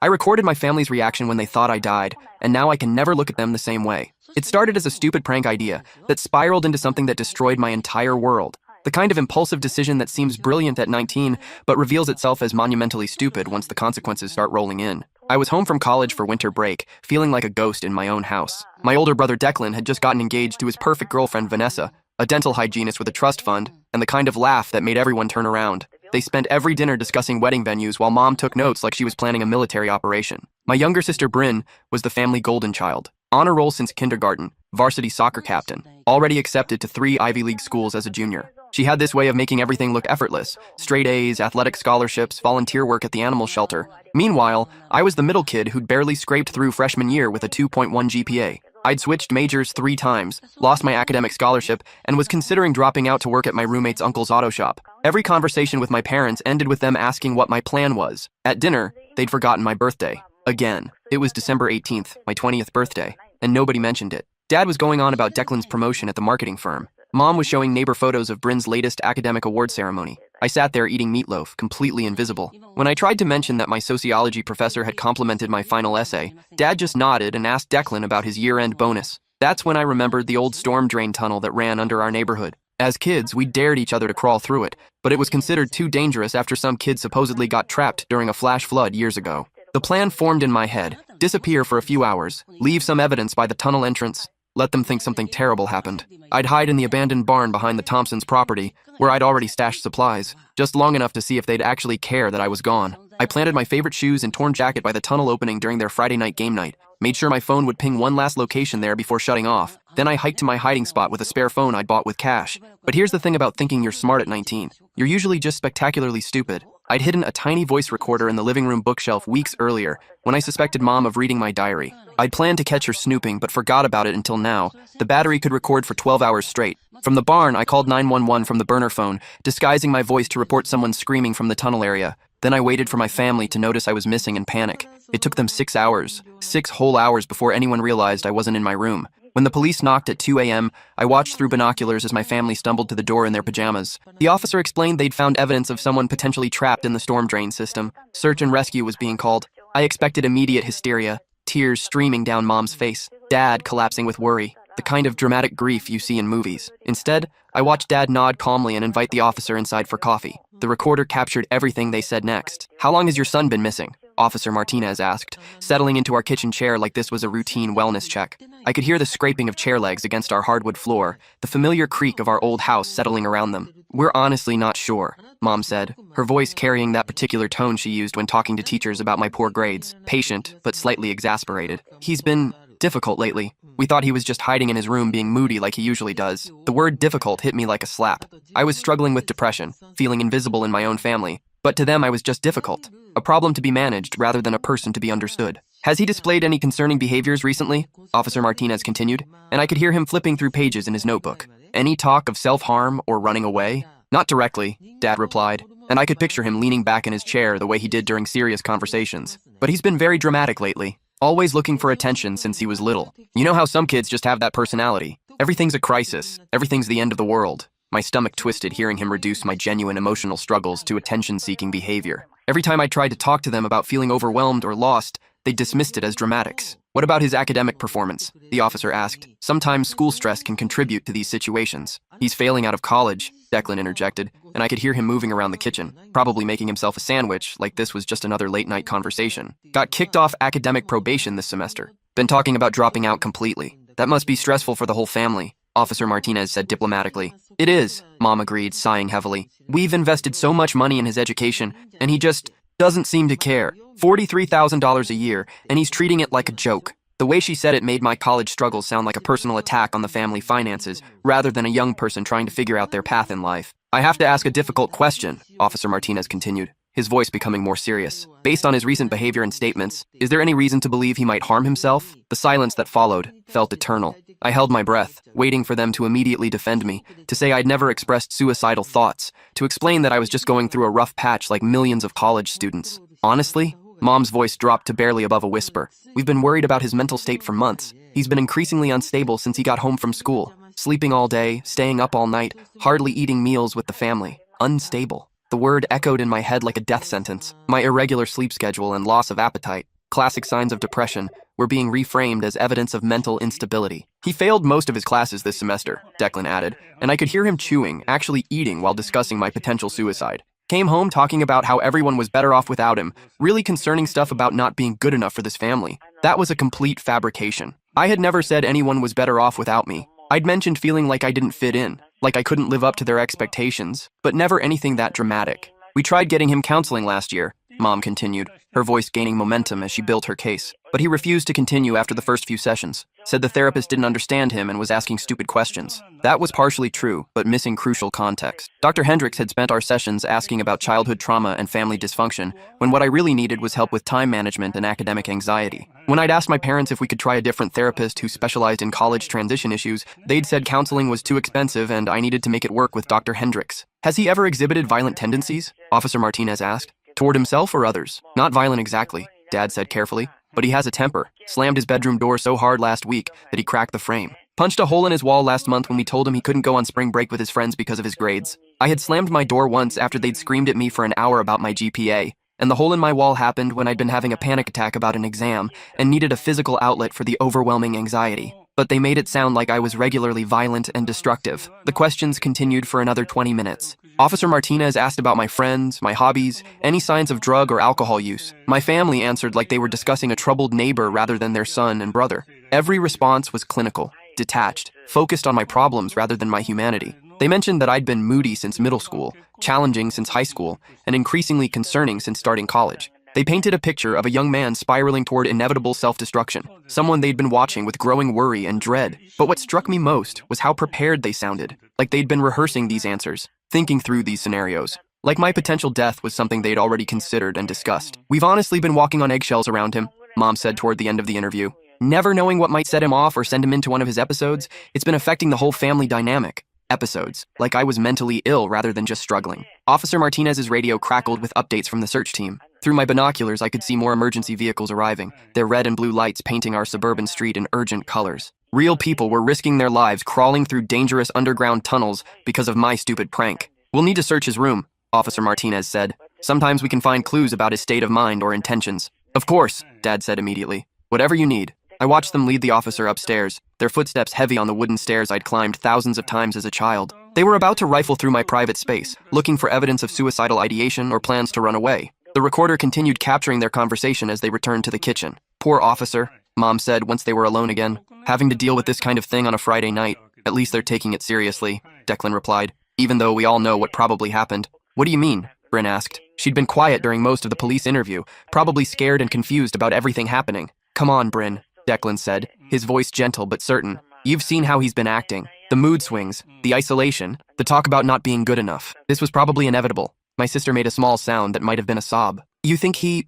I recorded my family's reaction when they thought I died, and now I can never look at them the same way. It started as a stupid prank idea that spiraled into something that destroyed my entire world. The kind of impulsive decision that seems brilliant at 19, but reveals itself as monumentally stupid once the consequences start rolling in. I was home from college for winter break, feeling like a ghost in my own house. My older brother Declan had just gotten engaged to his perfect girlfriend Vanessa, a dental hygienist with a trust fund, and the kind of laugh that made everyone turn around. They spent every dinner discussing wedding venues while Mom took notes like she was planning a military operation. My younger sister Bryn was the family golden child. Honor roll since kindergarten, varsity soccer captain, already accepted to 3 Ivy League schools as a junior. She had this way of making everything look effortless. Straight A's, athletic scholarships, volunteer work at the animal shelter. Meanwhile, I was the middle kid who'd barely scraped through freshman year with a 2.1 GPA. I'd switched majors 3 times, lost my academic scholarship, and was considering dropping out to work at my roommate's uncle's auto shop. Every conversation with my parents ended with them asking what my plan was. At dinner, they'd forgotten my birthday. Again. It was December 18th, my 20th birthday, and nobody mentioned it. Dad was going on about Declan's promotion at the marketing firm. Mom was showing neighbor photos of Bryn's latest academic award ceremony. I sat there eating meatloaf, completely invisible. When I tried to mention that my sociology professor had complimented my final essay, Dad just nodded and asked Declan about his year-end bonus. That's when I remembered the old storm drain tunnel that ran under our neighborhood. As kids, we dared each other to crawl through it, but it was considered too dangerous after some kid supposedly got trapped during a flash flood years ago. The plan formed in my head: disappear for a few hours, leave some evidence by the tunnel entrance, let them think something terrible happened. I'd hide in the abandoned barn behind the Thompsons' property, where I'd already stashed supplies, just long enough to see if they'd actually care that I was gone. I planted my favorite shoes and torn jacket by the tunnel opening during their Friday night game night, made sure my phone would ping one last location there before shutting off. Then I hiked to my hiding spot with a spare phone I'd bought with cash. But here's the thing about thinking you're smart at 19. You're usually just spectacularly stupid. I'd hidden a tiny voice recorder in the living room bookshelf weeks earlier when I suspected Mom of reading my diary. I'd planned to catch her snooping but forgot about it until now. The battery could record for 12 hours straight. From the barn, I called 911 from the burner phone, disguising my voice to report someone screaming from the tunnel area. Then I waited for my family to notice I was missing and panic. It took them 6 hours, 6 whole hours before anyone realized I wasn't in my room. When the police knocked at 2 a.m., I watched through binoculars as my family stumbled to the door in their pajamas. The officer explained they'd found evidence of someone potentially trapped in the storm drain system. Search and rescue was being called. I expected immediate hysteria, tears streaming down Mom's face, Dad collapsing with worry, the kind of dramatic grief you see in movies. Instead, I watched Dad nod calmly and invite the officer inside for coffee. The recorder captured everything they said next. "How long has your son been missing?" Officer Martinez asked, settling into our kitchen chair like this was a routine wellness check. I could hear the scraping of chair legs against our hardwood floor, the familiar creak of our old house settling around them. "We're honestly not sure," Mom said, her voice carrying that particular tone she used when talking to teachers about my poor grades, patient but slightly exasperated. "He's been difficult lately. We thought he was just hiding in his room being moody like he usually does." The word difficult hit me like a slap. I was struggling with depression, feeling invisible in my own family, but to them I was just difficult, a problem to be managed rather than a person to be understood. "Has he displayed any concerning behaviors recently?" Officer Martinez continued, and I could hear him flipping through pages in his notebook. "Any talk of self-harm or running away?" "Not directly," Dad replied, and I could picture him leaning back in his chair the way he did during serious conversations. "But he's been very dramatic lately, always looking for attention since he was little. You know how some kids just have that personality? Everything's a crisis, everything's the end of the world." My stomach twisted hearing him reduce my genuine emotional struggles to attention-seeking behavior. Every time I tried to talk to them about feeling overwhelmed or lost, they dismissed it as dramatics. "What about his academic performance?" the officer asked. "Sometimes school stress can contribute to these situations." "He's failing out of college," Declan interjected, and I could hear him moving around the kitchen, probably making himself a sandwich like this was just another late-night conversation. "Got kicked off academic probation this semester. Been talking about dropping out completely. That must be stressful for the whole family," Officer Martinez said diplomatically. "It is," Mom agreed, sighing heavily. "We've invested so much money in his education, and he just doesn't seem to care. $43,000 a year, and he's treating it like a joke." The way she said it made my college struggles sound like a personal attack on the family finances, rather than a young person trying to figure out their path in life. "I have to ask a difficult question," Officer Martinez continued, his voice becoming more serious. "Based on his recent behavior and statements, is there any reason to believe he might harm himself?" The silence that followed felt eternal. I held my breath, waiting for them to immediately defend me, to say I'd never expressed suicidal thoughts, to explain that I was just going through a rough patch like millions of college students. "Honestly?" Mom's voice dropped to barely above a whisper. "We've been worried about his mental state for months. He's been increasingly unstable since he got home from school, sleeping all day, staying up all night, hardly eating meals with the family. Unstable." The word echoed in my head like a death sentence. My irregular sleep schedule and loss of appetite. classic signs of depression, were being reframed as evidence of mental instability. He failed most of his classes this semester, Declan added, and I could hear him chewing, actually eating while discussing my potential suicide. Came home talking about how everyone was better off without him, really concerning stuff about not being good enough for this family. That was a complete fabrication. I had never said anyone was better off without me. I'd mentioned feeling like I didn't fit in, like I couldn't live up to their expectations, but never anything that dramatic. We tried getting him counseling last year, Mom continued, her voice gaining momentum as she built her case. But he refused to continue after the first few sessions, said the therapist didn't understand him and was asking stupid questions. That was partially true, but missing crucial context. Dr. Hendricks had spent our sessions asking about childhood trauma and family dysfunction, when what I really needed was help with time management and academic anxiety. When I'd asked my parents if we could try a different therapist who specialized in college transition issues, they'd said counseling was too expensive and I needed to make it work with Dr. Hendricks. Has he ever exhibited violent tendencies? Officer Martinez asked. Toward himself or others? Not violent exactly, Dad said carefully. But he has a temper. Slammed his bedroom door so hard last week that he cracked the frame. Punched a hole in his wall last month when we told him he couldn't go on spring break with his friends because of his grades. I had slammed my door once after they'd screamed at me for an hour about my GPA. And the hole in my wall happened when I'd been having a panic attack about an exam and needed a physical outlet for the overwhelming anxiety. But they made it sound like I was regularly violent and destructive. The questions continued for another 20 minutes. Officer Martinez asked about my friends, my hobbies, any signs of drug or alcohol use. My family answered like they were discussing a troubled neighbor rather than their son and brother. Every response was clinical, detached, focused on my problems rather than my humanity. They mentioned that I'd been moody since middle school, challenging since high school, and increasingly concerning since starting college. They painted a picture of a young man spiraling toward inevitable self-destruction, someone they'd been watching with growing worry and dread. But what struck me most was how prepared they sounded, like they'd been rehearsing these answers, thinking through these scenarios. Like my potential death was something they'd already considered and discussed. We've honestly been walking on eggshells around him, Mom said toward the end of the interview. Never knowing what might set him off or send him into one of his episodes, it's been affecting the whole family dynamic. Episodes, like I was mentally ill rather than just struggling. Officer Martinez's radio crackled with updates from the search team. Through my binoculars, I could see more emergency vehicles arriving, their red and blue lights painting our suburban street in urgent colors. Real people were risking their lives crawling through dangerous underground tunnels because of my stupid prank. We'll need to search his room, Officer Martinez said. Sometimes we can find clues about his state of mind or intentions. Of course, Dad said immediately. Whatever you need. I watched them lead the officer upstairs, their footsteps heavy on the wooden stairs I'd climbed thousands of times as a child. They were about to rifle through my private space, looking for evidence of suicidal ideation or plans to run away. The recorder continued capturing their conversation as they returned to the kitchen. Poor officer, Mom said once they were alone again. Having to deal with this kind of thing on a Friday night. At least they're taking it seriously, Declan replied, even though we all know what probably happened. What do you mean? Bryn asked. She'd been quiet during most of the police interview, probably scared and confused about everything happening. Come on, Bryn, Declan said, his voice gentle but certain. You've seen how he's been acting. The mood swings, the isolation, the talk about not being good enough. This was probably inevitable. My sister made a small sound that might have been a sob. You think he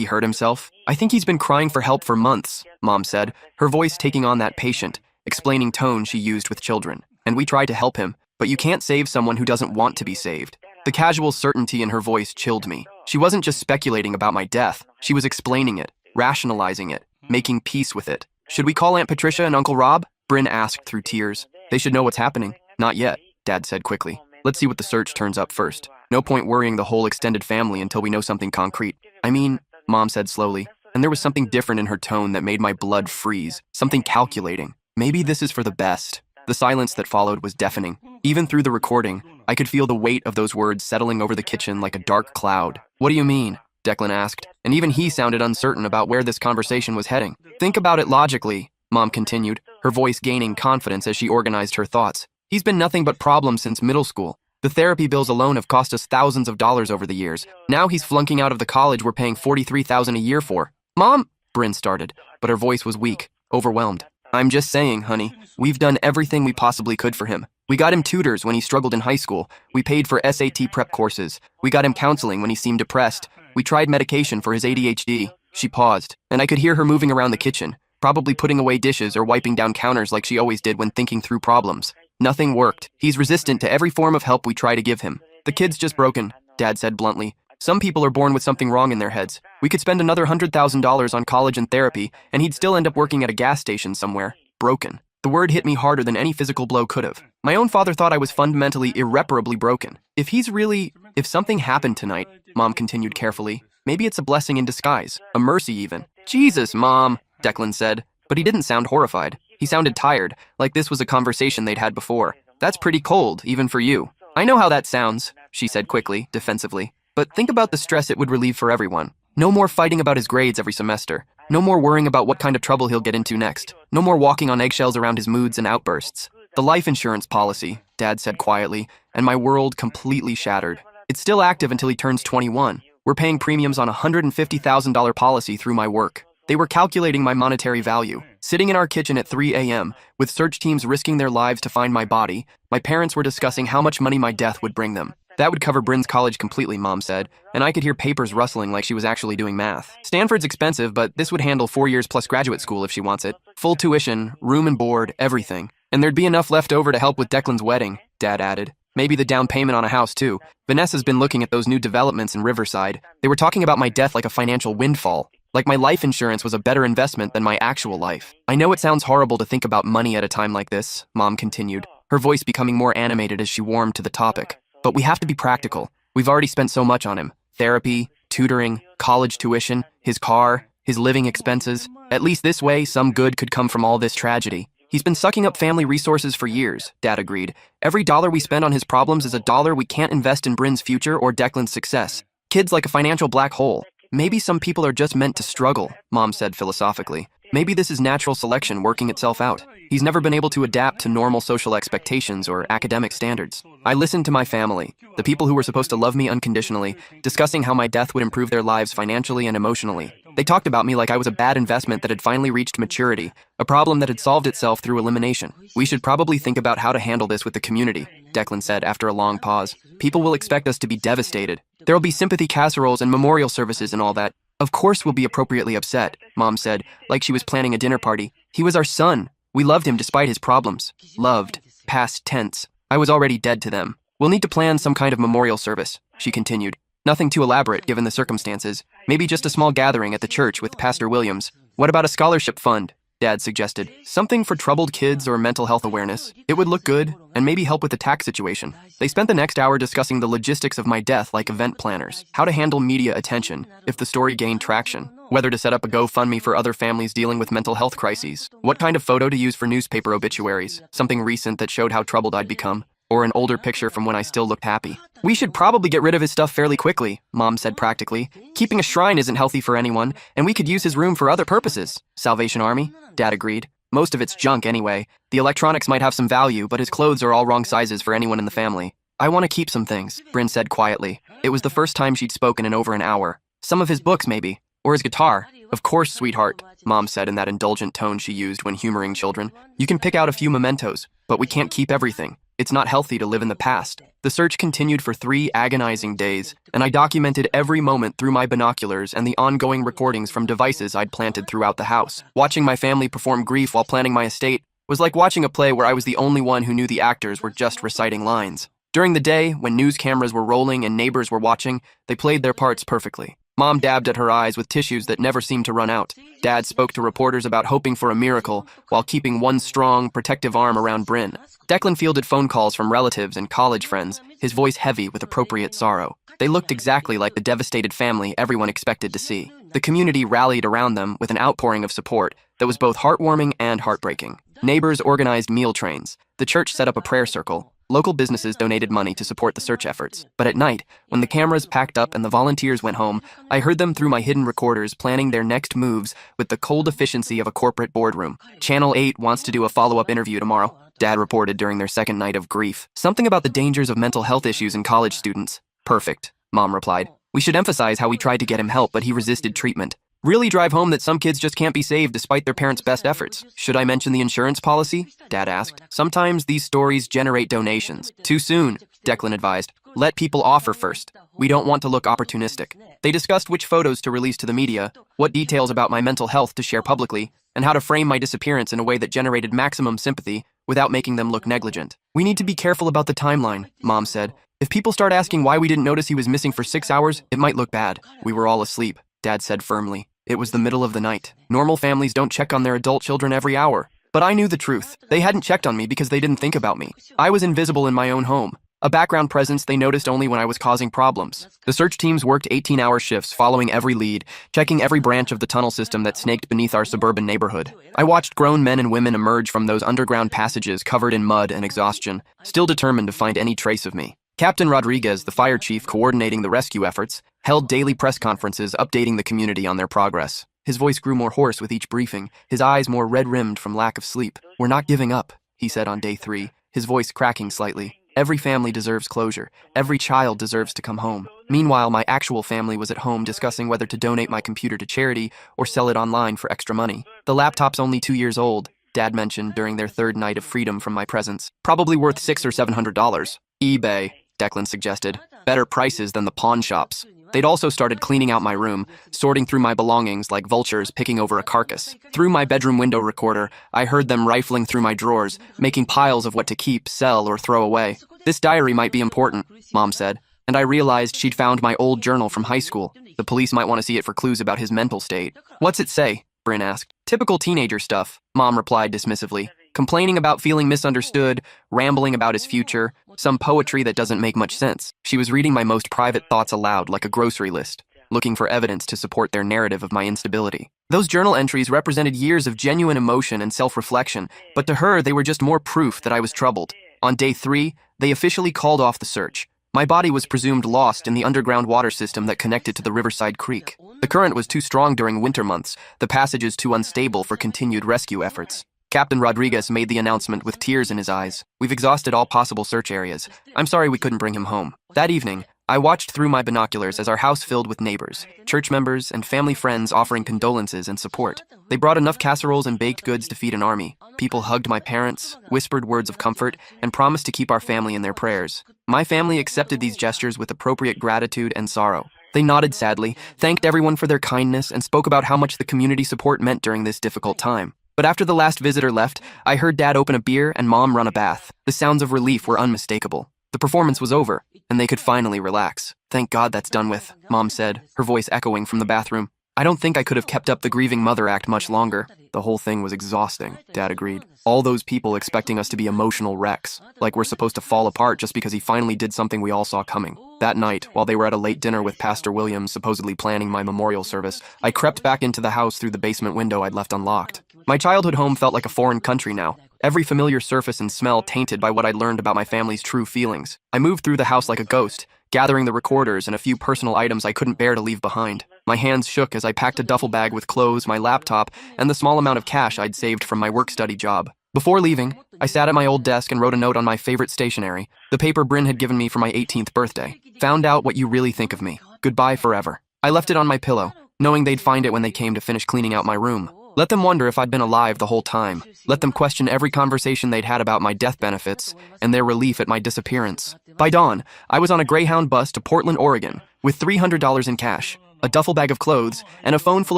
hurt himself? I think he's been crying for help for months, Mom said, her voice taking on that patient, explaining tone she used with children. And we tried to help him, but you can't save someone who doesn't want to be saved. The casual certainty in her voice chilled me. She wasn't just speculating about my death. She was explaining it, rationalizing it, making peace with it. Should we call Aunt Patricia and Uncle Rob? Bryn asked through tears. They should know what's happening. Not yet, Dad said quickly. Let's see what the search turns up first. No point worrying the whole extended family until we know something concrete. I mean, Mom said slowly, and there was something different in her tone that made my blood freeze, something calculating. Maybe this is for the best. The silence that followed was deafening. Even through the recording, I could feel the weight of those words settling over the kitchen like a dark cloud. What do you mean? Declan asked, and even he sounded uncertain about where this conversation was heading. Think about it logically, Mom continued, her voice gaining confidence as she organized her thoughts. He's been nothing but problems since middle school. The therapy bills alone have cost us thousands of dollars over the years. Now he's flunking out of the college we're paying $43,000 a year for. Mom, Bryn started, but her voice was weak, overwhelmed. I'm just saying, honey, we've done everything we possibly could for him. We got him tutors when he struggled in high school. We paid for SAT prep courses. We got him counseling when he seemed depressed. We tried medication for his ADHD. She paused, and I could hear her moving around the kitchen, probably putting away dishes or wiping down counters like she always did when thinking through problems. Nothing worked. He's resistant to every form of help we try to give him. The kid's just broken, Dad said bluntly. Some people are born with something wrong in their heads. We could spend another $100,000 on college and therapy, and he'd still end up working at a gas station somewhere. Broken. The word hit me harder than any physical blow could have. My own father thought I was fundamentally, irreparably broken. If something happened tonight, Mom continued carefully, maybe it's a blessing in disguise, a mercy even. Jesus, Mom, Declan said, but he didn't sound horrified. He sounded tired, like this was a conversation they'd had before. That's pretty cold, even for you. I know how that sounds, she said quickly, defensively. But think about the stress it would relieve for everyone. No more fighting about his grades every semester. No more worrying about what kind of trouble he'll get into next. No more walking on eggshells around his moods and outbursts. The life insurance policy, Dad said quietly, and my world completely shattered. It's still active until he turns 21. We're paying premiums on a $150,000 policy through my work. They were calculating my monetary value. Sitting in our kitchen at 3 a.m., with search teams risking their lives to find my body, my parents were discussing how much money my death would bring them. That would cover Bryn's college completely, Mom said, and I could hear papers rustling like she was actually doing math. Stanford's expensive, but this would handle 4 years plus graduate school if she wants it. Full tuition, room and board, everything. And there'd be enough left over to help with Declan's wedding, Dad added. Maybe the down payment on a house, too. Vanessa's been looking at those new developments in Riverside. They were talking about my death like a financial windfall. Like my life insurance was a better investment than my actual life. I know it sounds horrible to think about money at a time like this, Mom continued, her voice becoming more animated as she warmed to the topic. But we have to be practical. We've already spent so much on him. Therapy, tutoring, college tuition, his car, his living expenses. At least this way, some good could come from all this tragedy. He's been sucking up family resources for years, Dad agreed. Every dollar we spend on his problems is a dollar we can't invest in Bryn's future or Declan's success. Kid's like a financial black hole. Maybe some people are just meant to struggle, Mom said philosophically. Maybe this is natural selection working itself out. He's never been able to adapt to normal social expectations or academic standards. I listened to my family, the people who were supposed to love me unconditionally, discussing how my death would improve their lives financially and emotionally. They talked about me like I was a bad investment that had finally reached maturity, a problem that had solved itself through elimination. We should probably think about how to handle this with the community, Declan said after a long pause. People will expect us to be devastated. There'll be sympathy casseroles and memorial services and all that. Of course we'll be appropriately upset, Mom said, like she was planning a dinner party. He was our son. We loved him despite his problems. Loved. Past tense. I was already dead to them. We'll need to plan some kind of memorial service, she continued. Nothing too elaborate given the circumstances. Maybe just a small gathering at the church with Pastor Williams. What about a scholarship fund? Dad suggested. Something for troubled kids or mental health awareness. It would look good, and maybe help with the tax situation. They spent the next hour discussing the logistics of my death like event planners. How to handle media attention, if the story gained traction. Whether to set up a GoFundMe for other families dealing with mental health crises. What kind of photo to use for newspaper obituaries. Something recent that showed how troubled I'd become. Or an older picture from when I still looked happy. We should probably get rid of his stuff fairly quickly, Mom said practically. Keeping a shrine isn't healthy for anyone, and we could use his room for other purposes. Salvation Army? Dad agreed. Most of it's junk anyway. The electronics might have some value, but his clothes are all wrong sizes for anyone in the family. I want to keep some things, Bryn said quietly. It was the first time she'd spoken in over an hour. Some of his books, maybe. Or his guitar. Of course, sweetheart, Mom said in that indulgent tone she used when humoring children. You can pick out a few mementos, but we can't keep everything. It's not healthy to live in the past. The search continued for 3 agonizing days, and I documented every moment through my binoculars and the ongoing recordings from devices I'd planted throughout the house. Watching my family perform grief while planning my estate was like watching a play where I was the only one who knew the actors were just reciting lines. During the day, when news cameras were rolling and neighbors were watching, they played their parts perfectly. Mom dabbed at her eyes with tissues that never seemed to run out. Dad spoke to reporters about hoping for a miracle while keeping one strong, protective arm around Bryn. Declan fielded phone calls from relatives and college friends, his voice heavy with appropriate sorrow. They looked exactly like the devastated family everyone expected to see. The community rallied around them with an outpouring of support that was both heartwarming and heartbreaking. Neighbors organized meal trains. The church set up a prayer circle. Local businesses donated money to support the search efforts. But at night, when the cameras packed up and the volunteers went home, I heard them through my hidden recorders planning their next moves with the cold efficiency of a corporate boardroom. Channel 8 wants to do a follow-up interview tomorrow, Dad reported during their second night of grief. Something about the dangers of mental health issues in college students. Perfect, Mom replied. We should emphasize how we tried to get him help, but he resisted treatment. Really drive home that some kids just can't be saved despite their parents' best efforts. Should I mention the insurance policy? Dad asked. Sometimes these stories generate donations. Too soon, Declan advised. Let people offer first. We don't want to look opportunistic. They discussed which photos to release to the media, what details about my mental health to share publicly, and how to frame my disappearance in a way that generated maximum sympathy without making them look negligent. We need to be careful about the timeline, Mom said. If people start asking why we didn't notice he was missing for 6 hours, it might look bad. We were all asleep, Dad said firmly. It was the middle of the night. Normal families don't check on their adult children every hour. But I knew the truth. They hadn't checked on me because they didn't think about me. I was invisible in my own home. a background presence they noticed only when I was causing problems. The search teams worked 18-hour shifts, following every lead, checking every branch of the tunnel system that snaked beneath our suburban neighborhood. I watched grown men and women emerge from those underground passages covered in mud and exhaustion, still determined to find any trace of me. Captain Rodriguez, the fire chief coordinating the rescue efforts, held daily press conferences updating the community on their progress. His voice grew more hoarse with each briefing, his eyes more red-rimmed from lack of sleep. "We're not giving up," he said on day 3, his voice cracking slightly. "Every family deserves closure. Every child deserves to come home." Meanwhile, my actual family was at home discussing whether to donate my computer to charity or sell it online for extra money. "The laptop's only 2 years old," Dad mentioned during their third night of freedom from my presence. "Probably worth $600 or $700. eBay, Declan suggested. Better prices than the pawn shops. They'd also started cleaning out my room, sorting through my belongings like vultures picking over a carcass. Through my bedroom window recorder, I heard them rifling through my drawers, making piles of what to keep, sell, or throw away. "This diary might be important," Mom said, and I realized she'd found my old journal from high school. The police might want to see it for clues about his mental state. "What's it say?" Bryn asked. "Typical teenager stuff," Mom replied dismissively. "Complaining about feeling misunderstood, rambling about his future, some poetry that doesn't make much sense." She was reading my most private thoughts aloud like a grocery list, looking for evidence to support their narrative of my instability. Those journal entries represented years of genuine emotion and self-reflection, but to her, they were just more proof that I was troubled. On day 3, they officially called off the search. My body was presumed lost in the underground water system that connected to the Riverside Creek. The current was too strong during winter months, the passages too unstable for continued rescue efforts. Captain Rodriguez made the announcement with tears in his eyes. "We've exhausted all possible search areas. I'm sorry we couldn't bring him home." That evening, I watched through my binoculars as our house filled with neighbors, church members, and family friends offering condolences and support. They brought enough casseroles and baked goods to feed an army. People hugged my parents, whispered words of comfort, and promised to keep our family in their prayers. My family accepted these gestures with appropriate gratitude and sorrow. They nodded sadly, thanked everyone for their kindness, and spoke about how much the community support meant during this difficult time. But after the last visitor left, I heard Dad open a beer and Mom run a bath. The sounds of relief were unmistakable. The performance was over, and they could finally relax. "Thank God that's done with," Mom said, her voice echoing from the bathroom. "I don't think I could have kept up the grieving mother act much longer." "The whole thing was exhausting," Dad agreed. "All those people expecting us to be emotional wrecks, like we're supposed to fall apart just because he finally did something we all saw coming." That night, while they were at a late dinner with Pastor Williams supposedly planning my memorial service, I crept back into the house through the basement window I'd left unlocked. My childhood home felt like a foreign country now, every familiar surface and smell tainted by what I'd learned about my family's true feelings. I moved through the house like a ghost, gathering the recorders and a few personal items I couldn't bear to leave behind. My hands shook as I packed a duffel bag with clothes, my laptop, and the small amount of cash I'd saved from my work-study job. Before leaving, I sat at my old desk and wrote a note on my favorite stationery, the paper Bryn had given me for my 18th birthday. "Found out what you really think of me. Goodbye forever." I left it on my pillow, knowing they'd find it when they came to finish cleaning out my room. Let them wonder if I'd been alive the whole time. Let them question every conversation they'd had about my death benefits and their relief at my disappearance. By dawn, I was on a Greyhound bus to Portland, Oregon, with $300 in cash, a duffel bag of clothes, and a phone full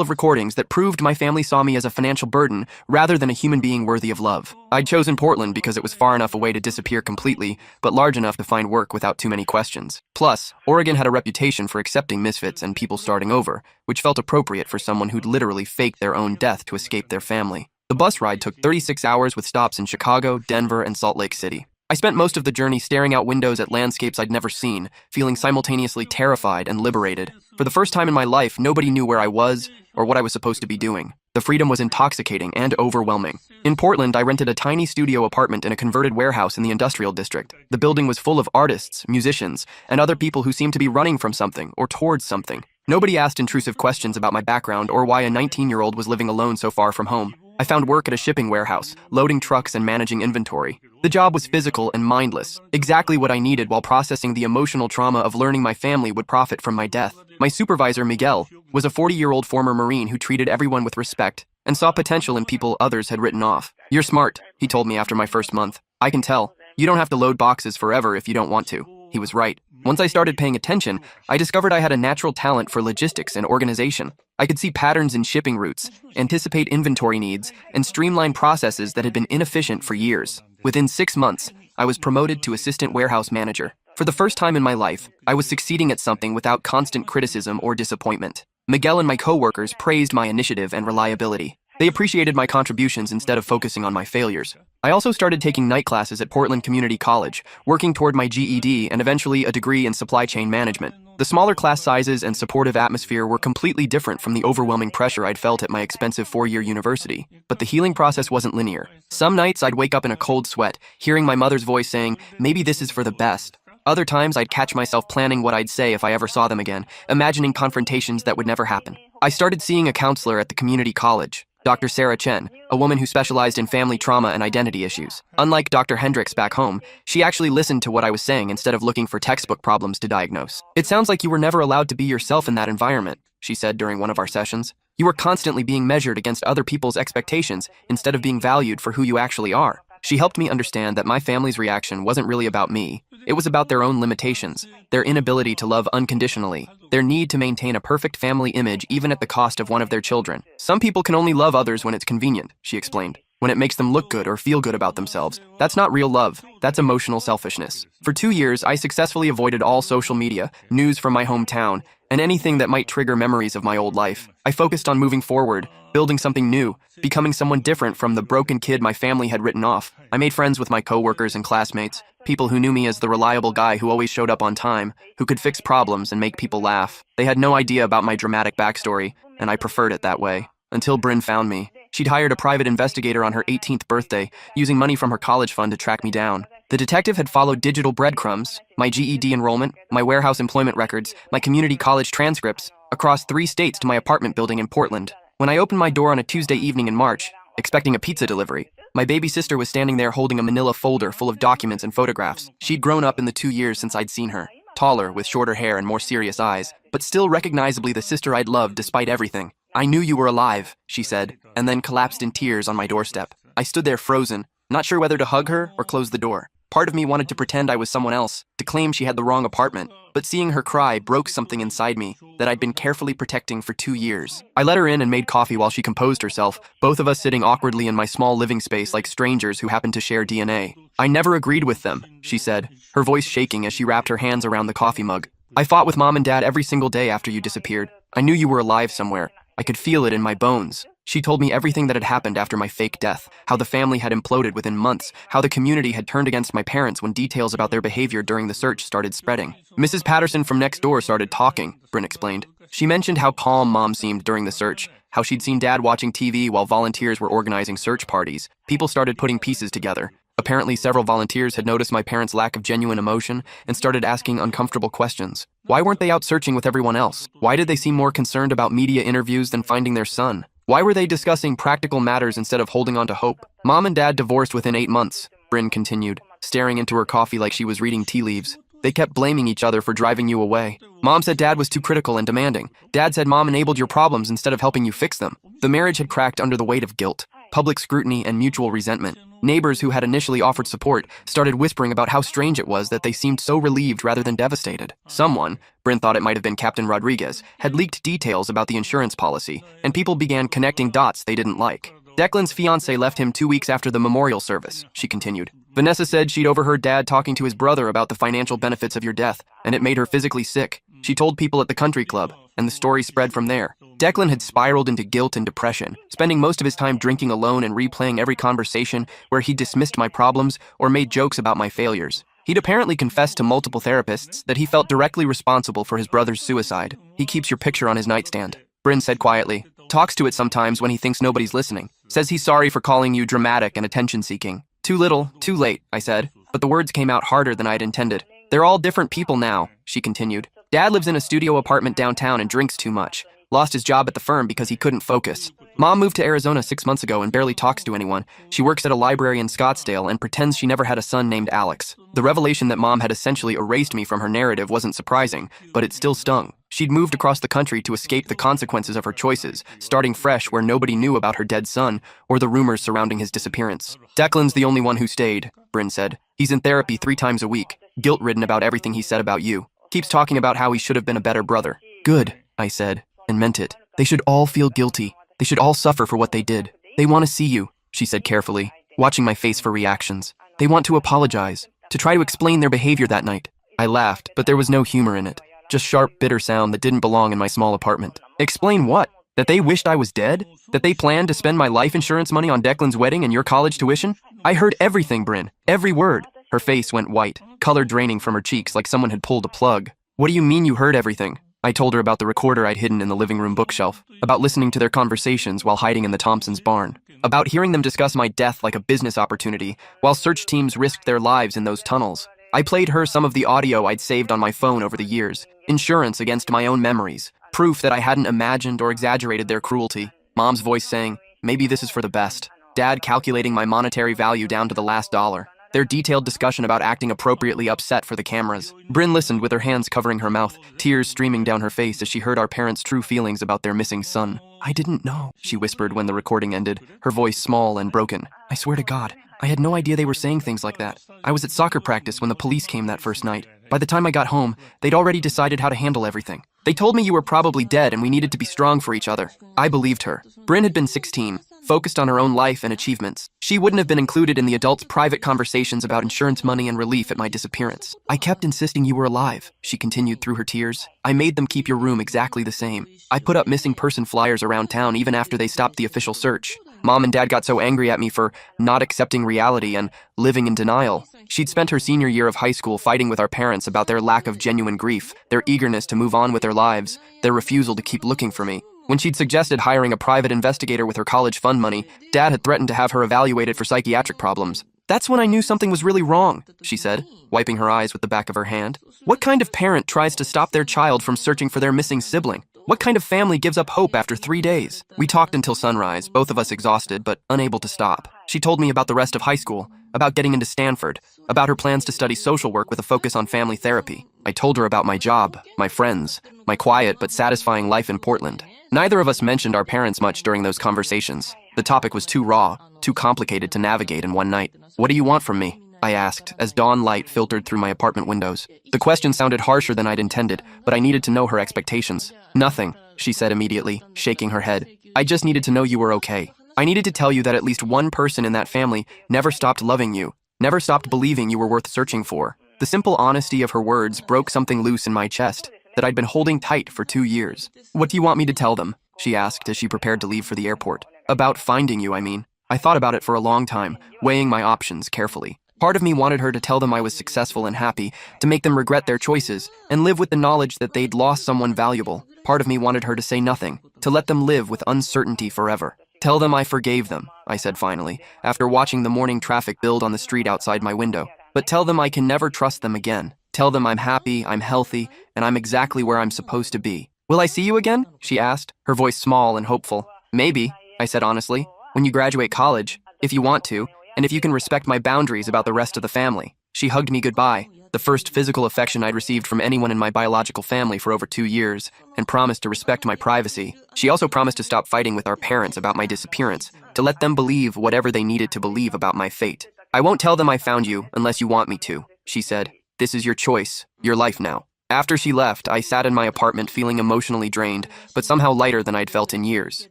of recordings that proved my family saw me as a financial burden rather than a human being worthy of love. I'd chosen Portland because it was far enough away to disappear completely, but large enough to find work without too many questions. Plus, Oregon had a reputation for accepting misfits and people starting over, which felt appropriate for someone who'd literally faked their own death to escape their family. The bus ride took 36 hours with stops in Chicago, Denver, and Salt Lake City. I spent most of the journey staring out windows at landscapes I'd never seen, feeling simultaneously terrified and liberated. For the first time in my life, nobody knew where I was or what I was supposed to be doing. The freedom was intoxicating and overwhelming. In Portland, I rented a tiny studio apartment in a converted warehouse in the industrial district. The building was full of artists, musicians, and other people who seemed to be running from something or towards something. Nobody asked intrusive questions about my background or why a 19-year-old was living alone so far from home. I found work at a shipping warehouse, loading trucks and managing inventory. The job was physical and mindless, exactly what I needed while processing the emotional trauma of learning my family would profit from my death. My supervisor, Miguel, was a 40-year-old former Marine who treated everyone with respect and saw potential in people others had written off. "You're smart," he told me after my first month. "I can tell. You don't have to load boxes forever if you don't want to." He was right. Once I started paying attention, I discovered I had a natural talent for logistics and organization. I could see patterns in shipping routes, anticipate inventory needs, and streamline processes that had been inefficient for years. Within 6 months, I was promoted to assistant warehouse manager. For the first time in my life, I was succeeding at something without constant criticism or disappointment. Miguel and my coworkers praised my initiative and reliability. They appreciated my contributions instead of focusing on my failures. I also started taking night classes at Portland Community College, working toward my GED and eventually a degree in supply chain management. The smaller class sizes and supportive atmosphere were completely different from the overwhelming pressure I'd felt at my expensive 4-year university. But the healing process wasn't linear. Some nights I'd wake up in a cold sweat, hearing my mother's voice saying, "Maybe this is for the best." Other times I'd catch myself planning what I'd say if I ever saw them again, imagining confrontations that would never happen. I started seeing a counselor at the community college, Dr. Sarah Chen, a woman who specialized in family trauma and identity issues. Unlike Dr. Hendricks back home, she actually listened to what I was saying instead of looking for textbook problems to diagnose. "It sounds like you were never allowed to be yourself in that environment," she said during one of our sessions. "You were constantly being measured against other people's expectations instead of being valued for who you actually are." She helped me understand that my family's reaction wasn't really about me. It was about their own limitations, their inability to love unconditionally, their need to maintain a perfect family image even at the cost of one of their children. "Some people can only love others when it's convenient," she explained. "When it makes them look good or feel good about themselves. That's not real love. That's emotional selfishness." For 2 years, I successfully avoided all social media, news from my hometown, and anything that might trigger memories of my old life. I focused on moving forward, building something new, becoming someone different from the broken kid my family had written off. I made friends with my coworkers and classmates, people who knew me as the reliable guy who always showed up on time, who could fix problems and make people laugh. They had no idea about my dramatic backstory, and I preferred it that way. Until Bryn found me. She'd hired a private investigator on her 18th birthday, using money from her college fund to track me down. The detective had followed digital breadcrumbs, my GED enrollment, my warehouse employment records, my community college transcripts, across 3 states to my apartment building in Portland. When I opened my door on a Tuesday evening in March, expecting a pizza delivery, my baby sister was standing there holding a manila folder full of documents and photographs. She'd grown up in the 2 years since I'd seen her, taller, with shorter hair and more serious eyes, but still recognizably the sister I'd loved despite everything. "I knew you were alive," she said, and then collapsed in tears on my doorstep. I stood there frozen, not sure whether to hug her or close the door. Part of me wanted to pretend I was someone else, to claim she had the wrong apartment, but seeing her cry broke something inside me that I'd been carefully protecting for 2 years. I let her in and made coffee while she composed herself, both of us sitting awkwardly in my small living space like strangers who happened to share DNA. "I never agreed with them," she said, her voice shaking as she wrapped her hands around the coffee mug. "I fought with Mom and Dad every single day after you disappeared. I knew you were alive somewhere. I could feel it in my bones." She told me everything that had happened after my fake death, how the family had imploded within months, how the community had turned against my parents when details about their behavior during the search started spreading. "Mrs. Patterson from next door started talking," Bryn explained. She mentioned how calm Mom seemed during the search, how she'd seen Dad watching TV while volunteers were organizing search parties. People started putting pieces together. Apparently, several volunteers had noticed my parents' lack of genuine emotion and started asking uncomfortable questions. Why weren't they out searching with everyone else? Why did they seem more concerned about media interviews than finding their son? Why were they discussing practical matters instead of holding on to hope? "Mom and Dad divorced within 8 months, Bryn continued, staring into her coffee like she was reading tea leaves. "They kept blaming each other for driving you away. Mom said Dad was too critical and demanding. Dad said Mom enabled your problems instead of helping you fix them. The marriage had cracked under the weight of guilt, public scrutiny, and mutual resentment. Neighbors who had initially offered support started whispering about how strange it was that they seemed so relieved rather than devastated. Someone, Bryn thought it might have been Captain Rodriguez, had leaked details about the insurance policy, and people began connecting dots they didn't like. Declan's fiancé left him 2 weeks after the memorial service," she continued. "Vanessa said she'd overheard Dad talking to his brother about the financial benefits of your death, and it made her physically sick. She told people at the country club, and the story spread from there." Declan had spiraled into guilt and depression, spending most of his time drinking alone and replaying every conversation where he dismissed my problems or made jokes about my failures. He'd apparently confessed to multiple therapists that he felt directly responsible for his brother's suicide. "He keeps your picture on his nightstand," Bryn said quietly. "Talks to it sometimes when he thinks nobody's listening. Says he's sorry for calling you dramatic and attention-seeking." "Too little, too late," I said, but the words came out harder than I'd intended. "They're all different people now," she continued. "Dad lives in a studio apartment downtown and drinks too much. Lost his job at the firm because he couldn't focus. Mom moved to Arizona 6 months ago and barely talks to anyone. She works at a library in Scottsdale and pretends she never had a son named Alex." The revelation that Mom had essentially erased me from her narrative wasn't surprising, but it still stung. She'd moved across the country to escape the consequences of her choices, starting fresh where nobody knew about her dead son or the rumors surrounding his disappearance. "Declan's the only one who stayed," Bryn said. "He's in therapy 3 times a week, guilt-ridden about everything he said about you. Keeps talking about how he should have been a better brother." "Good," I said, and meant it. "They should all feel guilty. They should all suffer for what they did. They want to see you," she said carefully, watching my face for reactions. "They want to apologize, to try to explain their behavior that night." I laughed, but there was no humor in it. Just sharp, bitter sound that didn't belong in my small apartment. "Explain what?" That they wished I was dead? That they planned to spend my life insurance money on Declan's wedding and your college tuition? I heard everything, Bryn. Every word. Her face went white, color draining from her cheeks like someone had pulled a plug. What do you mean you heard everything? I told her about the recorder I'd hidden in the living room bookshelf, about listening to their conversations while hiding in the Thompsons' barn, about hearing them discuss my death like a business opportunity while search teams risked their lives in those tunnels. I played her some of the audio I'd saved on my phone over the years, insurance against my own memories, proof that I hadn't imagined or exaggerated their cruelty. Mom's voice saying, maybe this is for the best. Dad calculating my monetary value down to the last dollar. Their detailed discussion about acting appropriately upset for the cameras. Bryn listened with her hands covering her mouth, tears streaming down her face as she heard our parents' true feelings about their missing son. I didn't know, she whispered when the recording ended, her voice small and broken. I swear to God, I had no idea they were saying things like that. I was at soccer practice when the police came that first night. By the time I got home, they'd already decided how to handle everything. They told me you were probably dead and we needed to be strong for each other. I believed her. Bryn had been 16, focused on her own life and achievements. She wouldn't have been included in the adults' private conversations about insurance money and relief at my disappearance. I kept insisting you were alive, she continued through her tears. I made them keep your room exactly the same. I put up missing person flyers around town even after they stopped the official search. Mom and Dad got so angry at me for not accepting reality and living in denial. She'd spent her senior year of high school fighting with our parents about their lack of genuine grief, their eagerness to move on with their lives, their refusal to keep looking for me. When she'd suggested hiring a private investigator with her college fund money, Dad had threatened to have her evaluated for psychiatric problems. That's when I knew something was really wrong, she said, wiping her eyes with the back of her hand. What kind of parent tries to stop their child from searching for their missing sibling? What kind of family gives up hope after 3 days? We talked until sunrise, both of us exhausted but unable to stop. She told me about the rest of high school, about getting into Stanford, about her plans to study social work with a focus on family therapy. I told her about my job, my friends, my quiet but satisfying life in Portland. Neither of us mentioned our parents much during those conversations. The topic was too raw, too complicated to navigate in one night. What do you want from me? I asked, as dawn light filtered through my apartment windows. The question sounded harsher than I'd intended, but I needed to know her expectations. Nothing, she said immediately, shaking her head. I just needed to know you were okay. I needed to tell you that at least one person in that family never stopped loving you, never stopped believing you were worth searching for. The simple honesty of her words broke something loose in my chest that I'd been holding tight for 2 years. What do you want me to tell them? She asked as she prepared to leave for the airport. About finding you, I mean. I thought about it for a long time, weighing my options carefully. Part of me wanted her to tell them I was successful and happy, to make them regret their choices, and live with the knowledge that they'd lost someone valuable. Part of me wanted her to say nothing, to let them live with uncertainty forever. Tell them I forgave them, I said finally, after watching the morning traffic build on the street outside my window. But tell them I can never trust them again. Tell them I'm happy, I'm healthy, and I'm exactly where I'm supposed to be. Will I see you again? She asked, her voice small and hopeful. Maybe, I said honestly, when you graduate college, if you want to, and if you can respect my boundaries about the rest of the family. She hugged me goodbye, the first physical affection I'd received from anyone in my biological family for over 2 years, and promised to respect my privacy. She also promised to stop fighting with our parents about my disappearance, to let them believe whatever they needed to believe about my fate. I won't tell them I found you unless you want me to, she said. This is your choice, your life now. After she left, I sat in my apartment feeling emotionally drained, but somehow lighter than I'd felt in years.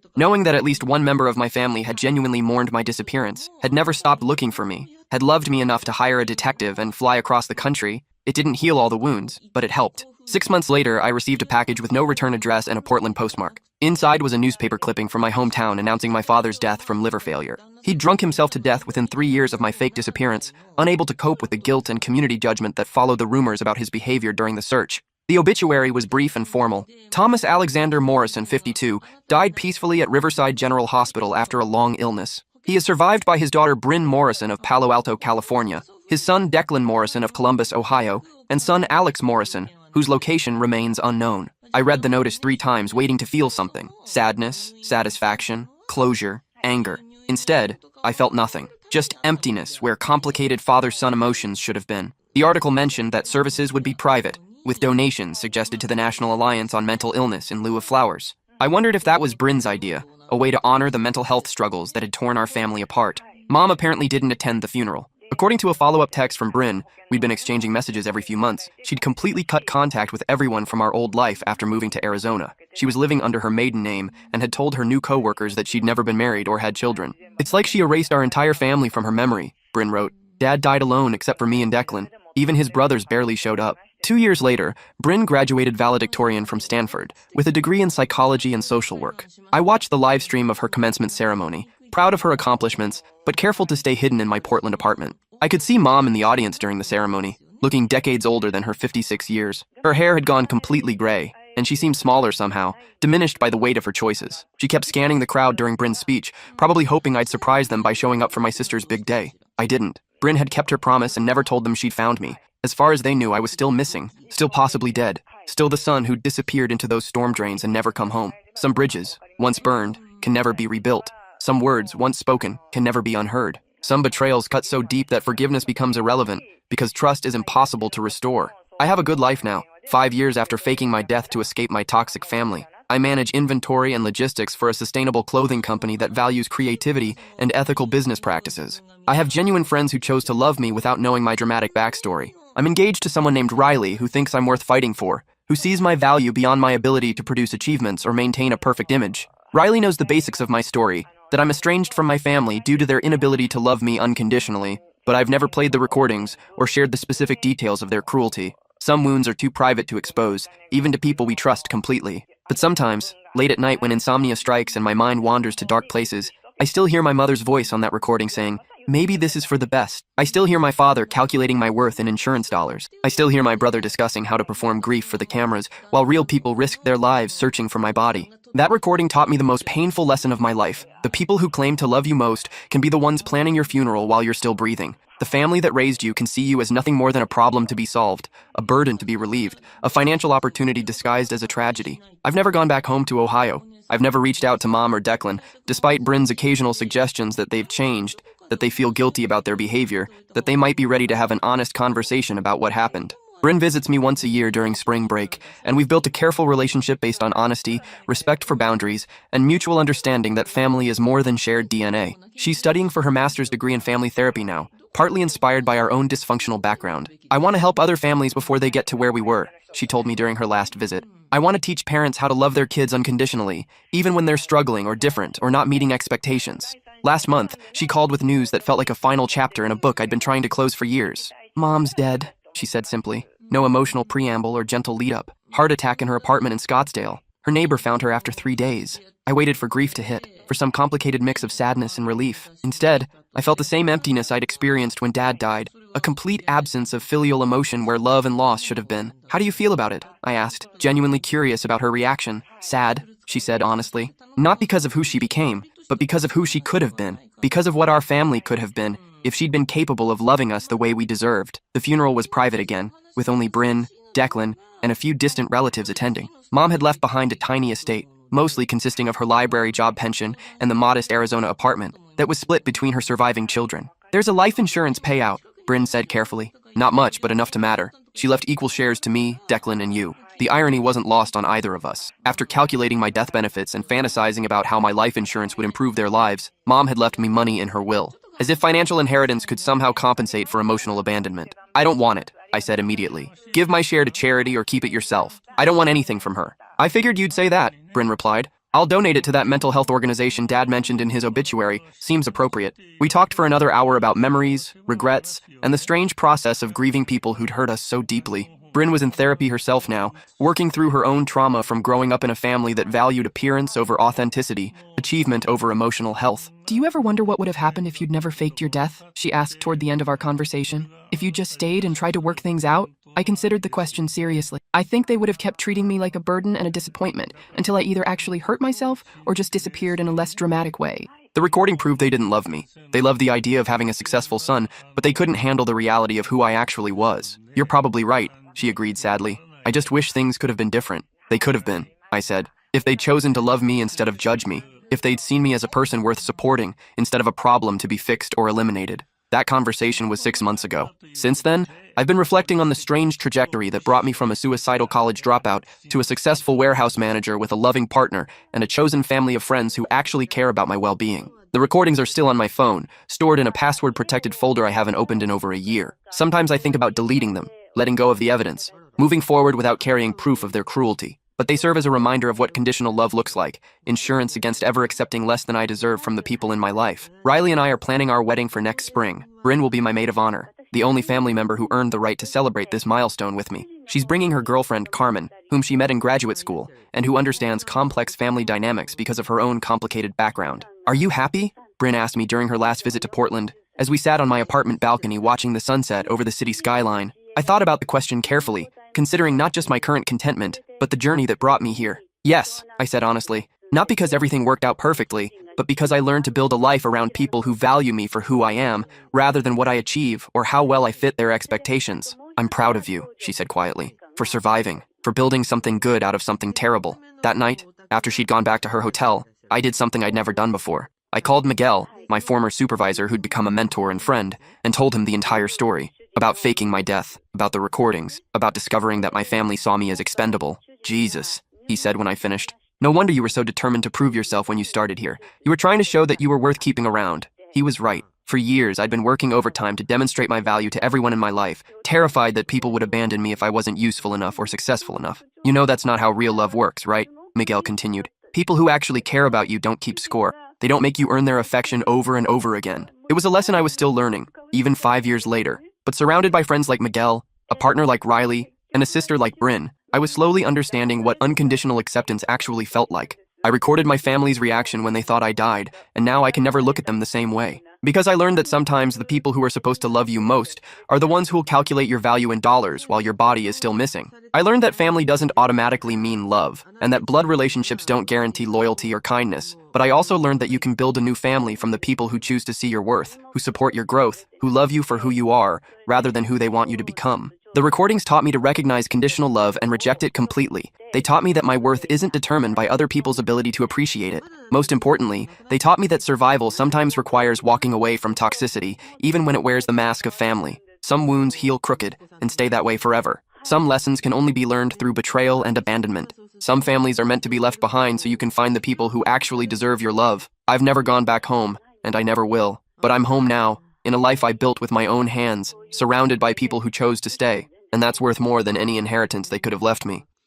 Knowing that at least one member of my family had genuinely mourned my disappearance, had never stopped looking for me, had loved me enough to hire a detective and fly across the country, it didn't heal all the wounds, but it helped. 6 months later, I received a package with no return address and a Portland postmark. Inside was a newspaper clipping from my hometown announcing my father's death from liver failure. He'd drunk himself to death within 3 years of my fake disappearance, unable to cope with the guilt and community judgment that followed the rumors about his behavior during the search. The obituary was brief and formal. Thomas Alexander Morrison, 52, died peacefully at Riverside General Hospital after a long illness. He is survived by his daughter Bryn Morrison of Palo Alto, California, his son Declan Morrison of Columbus, Ohio, and son Alex Morrison, whose location remains unknown. I read the notice 3 times, waiting to feel something. Sadness, satisfaction, closure, anger. Instead, I felt nothing. Just emptiness where complicated father-son emotions should have been. The article mentioned that services would be private, with donations suggested to the National Alliance on Mental Illness in lieu of flowers. I wondered if that was Bryn's idea, a way to honor the mental health struggles that had torn our family apart. Mom apparently didn't attend the funeral. According to a follow-up text from Bryn, we'd been exchanging messages every few months. She'd completely cut contact with everyone from our old life after moving to Arizona. She was living under her maiden name and had told her new co-workers that she'd never been married or had children. It's like she erased our entire family from her memory, Bryn wrote. Dad died alone except for me and Declan. Even his brothers barely showed up. 2 years later, Bryn graduated valedictorian from Stanford with a degree in psychology and social work. I watched the live stream of her commencement ceremony, proud of her accomplishments, but careful to stay hidden in my Portland apartment. I could see Mom in the audience during the ceremony, looking decades older than her 56 years. Her hair had gone completely gray, and she seemed smaller somehow, diminished by the weight of her choices. She kept scanning the crowd during Bryn's speech, probably hoping I'd surprise them by showing up for my sister's big day. I didn't. Bryn had kept her promise and never told them she'd found me. As far as they knew, I was still missing, still possibly dead, still the son who'd disappeared into those storm drains and never come home. Some bridges, once burned, can never be rebuilt. Some words, once spoken, can never be unheard. Some betrayals cut so deep that forgiveness becomes irrelevant, because trust is impossible to restore. I have a good life now, 5 years after faking my death to escape my toxic family. I manage inventory and logistics for a sustainable clothing company that values creativity and ethical business practices. I have genuine friends who chose to love me without knowing my dramatic backstory. I'm engaged to someone named Riley who thinks I'm worth fighting for, who sees my value beyond my ability to produce achievements or maintain a perfect image. Riley knows the basics of my story, that I'm estranged from my family due to their inability to love me unconditionally, but I've never played the recordings or shared the specific details of their cruelty. Some wounds are too private to expose, even to people we trust completely. But sometimes, late at night when insomnia strikes and my mind wanders to dark places, I still hear my mother's voice on that recording saying, "Maybe this is for the best." I still hear my father calculating my worth in insurance dollars. I still hear my brother discussing how to perform grief for the cameras while real people risked their lives searching for my body. That recording taught me the most painful lesson of my life. The people who claim to love you most can be the ones planning your funeral while you're still breathing. The family that raised you can see you as nothing more than a problem to be solved, a burden to be relieved, a financial opportunity disguised as a tragedy. I've never gone back home to Ohio. I've never reached out to Mom or Declan, despite Bryn's occasional suggestions that they've changed, that they feel guilty about their behavior, that they might be ready to have an honest conversation about what happened. Bryn visits me once a year during spring break, and we've built a careful relationship based on honesty, respect for boundaries, and mutual understanding that family is more than shared DNA. She's studying for her master's degree in family therapy now, partly inspired by our own dysfunctional background. "I want to help other families before they get to where we were," she told me during her last visit. "I want to teach parents how to love their kids unconditionally, even when they're struggling or different or not meeting expectations." Last month, she called with news that felt like a final chapter in a book I'd been trying to close for years. "Mom's dead," she said simply. No emotional preamble or gentle lead-up. Heart attack in her apartment in Scottsdale. Her neighbor found her after 3 days. I waited for grief to hit, for some complicated mix of sadness and relief. Instead, I felt the same emptiness I'd experienced when Dad died, a complete absence of filial emotion where love and loss should have been. "How do you feel about it?" I asked, genuinely curious about her reaction. "Sad," she said honestly. "Not because of who she became, but because of who she could have been, because of what our family could have been, if she'd been capable of loving us the way we deserved." The funeral was private again, with only Bryn, Declan, and a few distant relatives attending. Mom had left behind a tiny estate, mostly consisting of her library job pension and the modest Arizona apartment that was split between her surviving children. "There's a life insurance payout," Bryn said carefully. "Not much, but enough to matter. She left equal shares to me, Declan, and you." The irony wasn't lost on either of us. After calculating my death benefits and fantasizing about how my life insurance would improve their lives, Mom had left me money in her will, as if financial inheritance could somehow compensate for emotional abandonment. "I don't want it," I said immediately. "Give my share to charity or keep it yourself. I don't want anything from her." "I figured you'd say that," Bryn replied. "I'll donate it to that mental health organization Dad mentioned in his obituary. Seems appropriate." We talked for another hour about memories, regrets, and the strange process of grieving people who'd hurt us so deeply. Bryn was in therapy herself now, working through her own trauma from growing up in a family that valued appearance over authenticity, achievement over emotional health. "Do you ever wonder what would have happened if you'd never faked your death?" she asked toward the end of our conversation. "If you just stayed and tried to work things out?" I considered the question seriously. I think they would have kept treating me like a burden and a disappointment until I either actually hurt myself or just disappeared in a less dramatic way. The recording proved they didn't love me. They loved the idea of having a successful son, but they couldn't handle the reality of who I actually was. "You're probably right," she agreed sadly. "I just wish things could have been different." "They could have been," I said, "if they'd chosen to love me instead of judge me, if they'd seen me as a person worth supporting instead of a problem to be fixed or eliminated." That conversation was 6 months ago. Since then, I've been reflecting on the strange trajectory that brought me from a suicidal college dropout to a successful warehouse manager with a loving partner and a chosen family of friends who actually care about my well-being. The recordings are still on my phone, stored in a password-protected folder I haven't opened in over a year. Sometimes I think about deleting them, letting go of the evidence, moving forward without carrying proof of their cruelty. But they serve as a reminder of what conditional love looks like, insurance against ever accepting less than I deserve from the people in my life. Riley and I are planning our wedding for next spring. Bryn will be my maid of honor, the only family member who earned the right to celebrate this milestone with me. She's bringing her girlfriend, Carmen, whom she met in graduate school, and who understands complex family dynamics because of her own complicated background. Are you happy? Bryn asked me during her last visit to Portland. As we sat on my apartment balcony watching the sunset over the city skyline, I thought about the question carefully, considering not just my current contentment, but the journey that brought me here. Yes, I said honestly. Not because everything worked out perfectly, but because I learned to build a life around people who value me for who I am, rather than what I achieve or how well I fit their expectations. I'm proud of you, she said quietly, for surviving, for building something good out of something terrible. That night, after she'd gone back to her hotel, I did something I'd never done before. I called Miguel, my former supervisor who'd become a mentor and friend, and told him the entire story. About faking my death, about the recordings, about discovering that my family saw me as expendable. Jesus, he said when I finished. No wonder you were so determined to prove yourself when you started here. You were trying to show that you were worth keeping around. He was right. For years, I'd been working overtime to demonstrate my value to everyone in my life, terrified that people would abandon me if I wasn't useful enough or successful enough. You know that's not how real love works, right? Miguel continued. People who actually care about you don't keep score. They don't make you earn their affection over and over again. It was a lesson I was still learning, even 5 years later. But surrounded by friends like Miguel, a partner like Riley, and a sister like Bryn, I was slowly understanding what unconditional acceptance actually felt like. I recorded my family's reaction when they thought I died, and now I can never look at them the same way. Because I learned that sometimes the people who are supposed to love you most are the ones who will calculate your value in dollars while your body is still missing. I learned that family doesn't automatically mean love, and that blood relationships don't guarantee loyalty or kindness. But I also learned that you can build a new family from the people who choose to see your worth, who support your growth, who love you for who you are, rather than who they want you to become. The recordings taught me to recognize conditional love and reject it completely. They taught me that my worth isn't determined by other people's ability to appreciate it. Most importantly, they taught me that survival sometimes requires walking away from toxicity, even when it wears the mask of family. Some wounds heal crooked and stay that way forever. Some lessons can only be learned through betrayal and abandonment. Some families are meant to be left behind so you can find the people who actually deserve your love. I've never gone back home, and I never will. But I'm home now, in a life I built with my own hands, surrounded by people who chose to stay. And that's worth more than any inheritance they could have left me.